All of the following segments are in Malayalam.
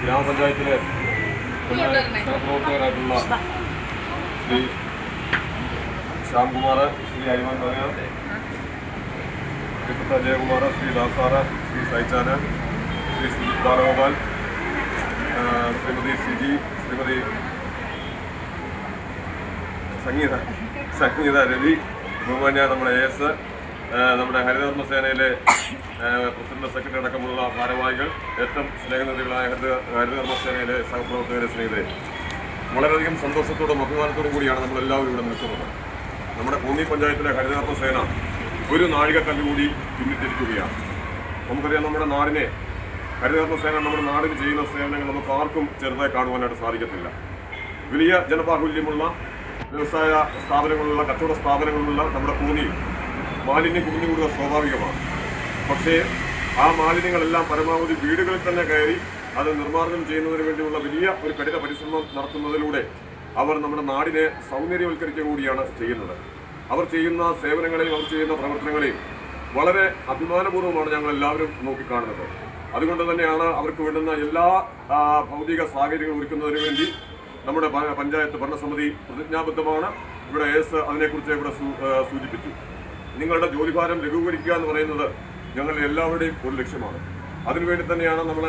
ഗ്രാമപഞ്ചായത്തിലെ സഹപ്രവർത്തകരായിട്ടുള്ള ശ്രീ ശ്യാംകുമാർ, ശ്രീ അയ്യമാൻ പറയാ, ശ്രീ ജയകുമാർ, ശ്രീ ദാസാറ്, ശ്രീ സൈച്ചാന്, ശ്രീ സുജിത് ബാലഗോപാൽ, ശ്രീമതി സിജി, ശ്രീമതി സംഗീത രവി, ബഹുമാന്യ നമ്മുടെ AS, നമ്മുടെ ഹരിതകർമ്മസേനയിലെ പ്രസിഡന്റ്, സെക്രട്ടറി അടക്കമുള്ള ഭാരവാഹികൾ, ഏറ്റവും സ്നേഹനിധികളായ ഹരിതകർമ്മസേനയിലെ സഹപ്രവർത്തകരെ, സ്നേഹിതരെ, വളരെയധികം സന്തോഷത്തോടും അഭിമാനത്തോടും കൂടിയാണ് നമ്മളെല്ലാവരും ഇവിടെ നിൽക്കുന്നത്. നമ്മുടെ കോന്നി പഞ്ചായത്തിലെ ഹരിതകർമ്മസേന ഒരു നാഴികക്കല്ല് കൂടി പിന്നിട്ടിരിക്കുകയാണ്. നമുക്കറിയാം, നമ്മുടെ നാടിനെ ഹരിതകർമ്മസേന നമ്മുടെ നാടിന് ചെയ്യുന്ന സേവനങ്ങൾ നമുക്ക് ആർക്കും ചെറുതായി കാണുവാനായിട്ട് സാധിക്കത്തില്ല. വലിയ ജനബാഹുല്യമുള്ള വ്യവസായ സ്ഥാപനങ്ങളുള്ള, കച്ചവട സ്ഥാപനങ്ങളുള്ള നമ്മുടെ കോന്നിയിൽ മാലിന്യം കുമിഞ്ഞുകൂടുക സ്വാഭാവികമാണ്. പക്ഷേ ആ മാലിന്യങ്ങളെല്ലാം പരമാവധി വീടുകളിൽ തന്നെ കയറി അത് നിർമ്മാർജ്ജനം ചെയ്യുന്നതിന് വേണ്ടിയുള്ള വലിയ ഒരു കഠിന പരിശ്രമം നടത്തുന്നതിലൂടെ അവർ നമ്മുടെ നാടിനെ സൗന്ദര്യവൽക്കരിക്കുക കൂടിയാണ് ചെയ്യുന്നത്. അവർ ചെയ്യുന്ന സേവനങ്ങളെയും അവർ ചെയ്യുന്ന പ്രവർത്തനങ്ങളെയും വളരെ അഭിമാനപൂർവ്വമാണ് ഞങ്ങൾ എല്ലാവരും നോക്കിക്കാണുന്നത്. അതുകൊണ്ട് തന്നെയാണ് അവർക്ക് വേണ്ടുന്ന എല്ലാ ഭൗതിക സാഹചര്യങ്ങളും ഒരുക്കുന്നതിന് വേണ്ടി നമ്മുടെ പഞ്ചായത്ത് ഭരണസമിതി പ്രതിജ്ഞാബദ്ധമാണ്. ഇവിടെ AS അതിനെക്കുറിച്ച് ഇവിടെ സൂചിപ്പിച്ചു. നിങ്ങളുടെ ജോലിഭാരം ലഘൂകരിക്കുക എന്ന് പറയുന്നത് ഞങ്ങളുടെ എല്ലാവരുടെയും ഒരു ലക്ഷ്യമാണ്. അതിനുവേണ്ടി തന്നെയാണ് നമ്മൾ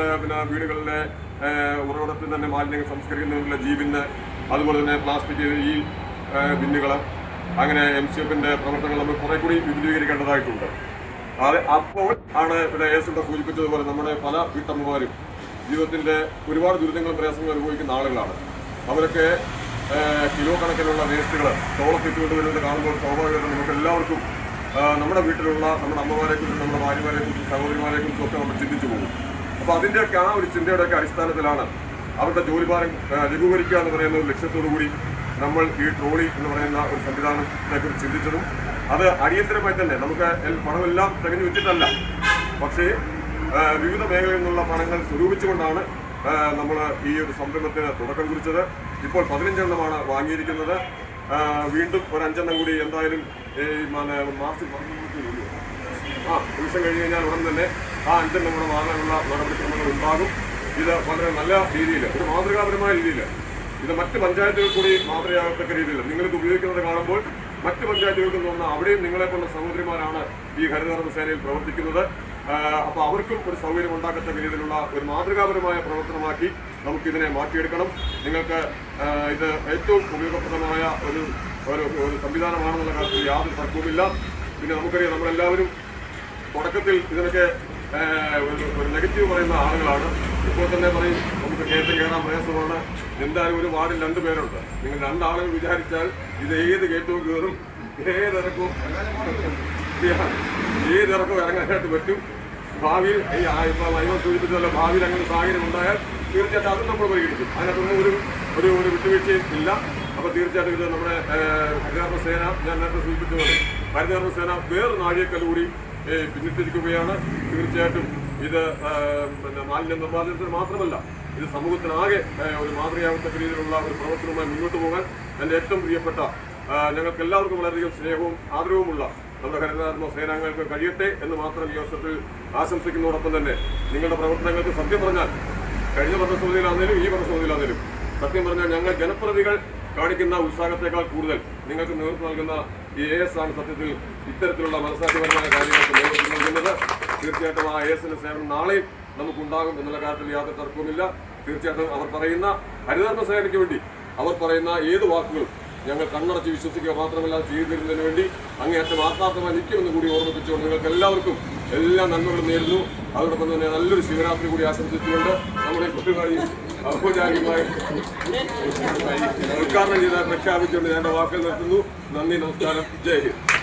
വീടുകളിലെ ഉറവിടത്തിൽ തന്നെ മാലിന്യങ്ങൾ സംസ്കരിക്കുന്നതിനുള്ള ജീവന്, അതുപോലെ തന്നെ പ്ലാസ്റ്റിക് ഈ ബിന്നുകൾ, അങ്ങനെ MCFന്റെ പ്രവർത്തനങ്ങൾ നമ്മൾ കുറെ കൂടി വിപുലീകരിക്കേണ്ടതായിട്ടുണ്ട്. അപ്പോൾ ആണ് ഇവിടെ AS ഇവിടെ സൂചിപ്പിച്ചതുപോലെ നമ്മുടെ പല വീട്ടമ്മമാരും ജീവിതത്തിൻ്റെ ഒരുപാട് ദുരിതങ്ങളും പ്രയാസങ്ങളും അനുഭവിക്കുന്ന ആളുകളാണ്. അവരൊക്കെ കിലോ കണക്കിനുള്ള വേസ്റ്റുകൾ തോളത്തിട്ടുകൊണ്ട് വരുന്നത് കാണുമ്പോൾ സ്വാഭാവികമായിട്ടും നമുക്ക് എല്ലാവർക്കും നമ്മുടെ വീട്ടിലുള്ള നമ്മുടെ അമ്മമാരെക്കുറിച്ചും നമ്മുടെ ഭാര്യമാരെക്കുറിച്ചും സഹോദരിമാരെക്കുറിച്ചും ഒക്കെ നമ്മൾ ചിന്തിച്ചു പോകും. അപ്പോൾ അതിൻ്റെയൊക്കെ ആ ഒരു ചിന്തയുടെയൊക്കെ അടിസ്ഥാനത്തിലാണ് അവരുടെ ജോലിഭാരം ലഘൂകരിക്കുക എന്ന് പറയുന്ന ഒരു ലക്ഷ്യത്തോടു കൂടി നമ്മൾ ഈ ട്രോളി എന്ന് പറയുന്ന ഒരു സംവിധാനത്തെക്കുറിച്ച് ചിന്തിച്ചതും അത് അടിയന്തരമായി തന്നെ നമുക്ക് പണമെല്ലാം തികഞ്ഞു വെച്ചിട്ടല്ല, പക്ഷേ വിവിധ മേഖലയിൽ നിന്നുള്ള പണങ്ങൾ സ്വരൂപിച്ചുകൊണ്ടാണ് നമ്മൾ ഈ ഒരു സംരംഭത്തിന് തുടക്കം കുറിച്ചത്. ഇപ്പോൾ 15 എണ്ണമാണ് വാങ്ങിയിരിക്കുന്നത്. വീണ്ടും ഒരു 5 എണ്ണം കൂടി എന്തായാലും മാർച്ച് നിമിഷം കഴിഞ്ഞ് കഴിഞ്ഞാൽ ഉടൻ തന്നെ ആ 5 എണ്ണം കൂടെ വാങ്ങാനുള്ള നടപടിക്രമങ്ങൾ ഉണ്ടാകും. ഇത് വളരെ നല്ല രീതിയിൽ, ഒരു മാതൃകാപരമായ രീതിയിൽ, ഇത് മറ്റ് പഞ്ചായത്തുകൾ കൂടി മാതൃകയാകത്തക്ക രീതിയിൽ നിങ്ങളിത് ഉപയോഗിക്കുന്നത് കാണുമ്പോൾ മറ്റ് പഞ്ചായത്തുകൾക്കും തോന്നുന്ന അവിടെയും നിങ്ങളെപ്പോലുള്ള സഹോദരിമാരാണ് ഈ ഹരിതകർമ്മസേനയിൽ പ്രവർത്തിക്കുന്നത്. അപ്പോൾ അവർക്കും ഒരു സൗകര്യം ഉണ്ടാക്കത്തക്ക രീതിയിലുള്ള ഒരു മാതൃകാപരമായ പ്രവർത്തനമാക്കി നമുക്കിതിനെ മാറ്റിയെടുക്കണം. നിങ്ങൾക്ക് ഇത് ഏറ്റവും ഉപയോഗപ്രദമായ ഒരു സംവിധാനമാണെന്നുള്ള കാര്യത്തിൽ യാതൊരു തർക്കവുമില്ല. പിന്നെ നമുക്കറിയാം, നമ്മളെല്ലാവരും തുടക്കത്തിൽ ഇതിനൊക്കെ ഒരു നെഗറ്റീവ് പറയുന്ന ആളുകളാണ്. ഇപ്പോൾ തന്നെ പറയും നമുക്ക് കയറാൻ പ്രയാസമാണ്, എന്തായാലും ഒരു വാർഡിൽ 2 പേരുണ്ട്, നിങ്ങൾ 2 ആളുകൾ വിചാരിച്ചാൽ ഇത് ഏത് കയറ്റവും കയറും, ഏതിറക്കവും ഇറങ്ങാനായിട്ട് പറ്റും. ഭാവിയിൽ ഇപ്പോൾ അയ്യോ സൂചിപ്പിച്ചതല്ല, ഭാവിയിൽ അങ്ങനെ സാഹചര്യം ഉണ്ടായാൽ തീർച്ചയായിട്ടും അതും നമ്മൾ പരിഗണിക്കും. അതിനകത്തൊന്നും ഒരു വിട്ടുവീഴ്ചയും ഇല്ല. അപ്പോൾ തീർച്ചയായിട്ടും ഇത് നമ്മുടെ ഹരിതകർമ്മസേന, ഞാൻ നേരത്തെ സൂചിപ്പിച്ചത് ഹരിതകർമ്മസേന വേറെ നാഴികക്കല്ല് കൂടി പിന്നിട്ടിരിക്കുകയാണ്. തീർച്ചയായിട്ടും ഇത് മാലിന്യ നിർമ്മാർജ്ജനത്തിന് മാത്രമല്ല, ഇത് സമൂഹത്തിനാകെ ഒരു മാതൃകയാകത്തക്ക രീതിയിലുള്ള ഒരു പ്രവർത്തനവുമായി മുന്നോട്ട് പോകാൻ എൻ്റെ ഏറ്റവും പ്രിയപ്പെട്ട ഞങ്ങൾക്ക് എല്ലാവർക്കും വളരെയധികം സ്നേഹവും ആദരവുമുള്ള നമ്മുടെ ഹരിതകർമ്മ സേനാംഗങ്ങൾക്ക് കഴിയട്ടെ എന്ന് മാത്രം ഈ അവസരത്തിൽ ആശംസിക്കുന്നതോടൊപ്പം തന്നെ നിങ്ങളുടെ പ്രവർത്തനങ്ങൾക്ക് സത്യം പറഞ്ഞാൽ കഴിഞ്ഞ ഭരണസമിതിയിലാണെങ്കിലും ഈ ഭരണസമിതിയിലാണെങ്കിലും സത്യം പറഞ്ഞാൽ ഞങ്ങൾ ജനപ്രതിനിധികൾ കാണിക്കുന്ന ഉത്സാഹത്തേക്കാൾ കൂടുതൽ നിങ്ങൾക്ക് നേതൃത്വം നൽകുന്ന ഈ AS ആണ് സത്യത്തിൽ ഇത്തരത്തിലുള്ള മനസ്സാക്ഷ്യപരമായ കാര്യങ്ങൾക്ക് നേതൃത്വം നൽകുന്നത്. തീർച്ചയായിട്ടും ആ ASന്റെ സേവനം നാളെയും നമുക്കുണ്ടാകും എന്നുള്ള കാര്യത്തിൽ യാതൊരു തർക്കവുമില്ല. തീർച്ചയായിട്ടും അവർ പറയുന്ന ഹരിതകർമ്മ സേനയ്ക്ക് വേണ്ടി അവർ പറയുന്ന ഏത് വാക്കുകളും ഞങ്ങൾ കണ്ണടച്ച് വിശ്വസിക്കുക മാത്രമല്ല ചെയ്തു തരുന്നതിന് വേണ്ടി അങ്ങേയറ്റം ആത്മാർത്ഥമായി നിൽക്കുമെന്ന് കൂടി ഓർമ്മിപ്പിച്ചുകൊണ്ട് നിങ്ങൾക്ക് എല്ലാവർക്കും എല്ലാ നന്മകളും നേരുന്നു. അതോടൊപ്പം തന്നെ നല്ലൊരു ശിവരാത്രി കൂടി ആശംസിച്ചുകൊണ്ട് നമ്മുടെ കുട്ടികളി ഔപചാരികമായി ഉദ്ഘാടനം ചെയ്ത് പ്രഖ്യാപിച്ചുകൊണ്ട് ഞാൻ വാക്കുകൾ നിർത്തുന്നു. നന്ദി, നമസ്കാരം, ജയ് ഹിന്ദ്.